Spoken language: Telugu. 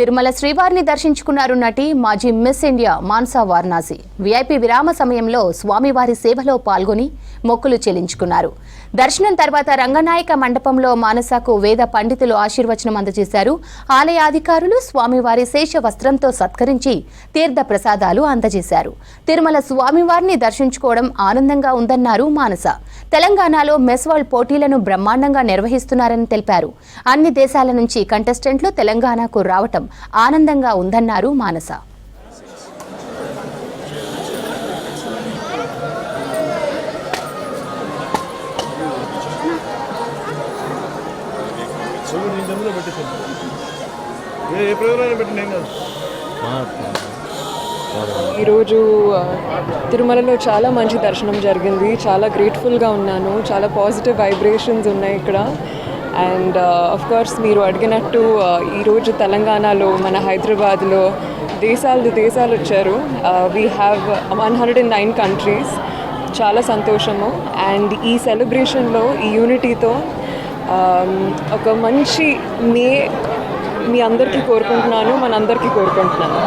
తిరుమల శ్రీవారిని దర్శించుకున్నారు నటి మాజీ miss India Mansa Varanasi. VIP విరామ సమయంలో స్వామివారి సేవలో పాల్గొని మొక్కులు చెల్లించుకున్నారు. దర్శనం తర్వాత రంగనాయక మండపంలో మానసకు వేద పండితులు ఆశీర్వచనం అందజేశారు. ఆలయ అధికారులు స్వామివారి శేష వస్త్రంతో సత్కరించి తీర్థ ప్రసాదాలు అందజేశారు. తిరుమల స్వామివారిని దర్శించుకోవడం ఆనందంగా ఉందన్నారు మానస. తెలంగాణలో మెస్ వరల్డ్ పోటీలను బ్రహ్మాండంగా నిర్వహిస్తున్నారని తెలిపారు. అన్ని దేశాల నుంచి కంటెస్టెంట్లు తెలంగాణకు రావటం ఆనందంగా ఉందన్నారు మానస. ఈరోజు తిరుమలలో చాలా మంచి దర్శనం జరిగింది. చాలా గ్రేట్ఫుల్గా ఉన్నాను. చాలా పాజిటివ్ వైబ్రేషన్స్ ఉన్నాయి ఇక్కడ. అండ్ ఆఫ్ కోర్స్ మీరు అడిగినట్టు ఈరోజు తెలంగాణలో మన హైదరాబాద్లో దేశాలు వచ్చారు. We have 109 countries. చాలా సంతోషము. అండ్ ఈ సెలబ్రేషన్లో ఈ యూనిటీతో ఒక మంచి మీ అందరికీ కోరుకుంటున్నాను, మనందరికీ కోరుకుంటున్నాను.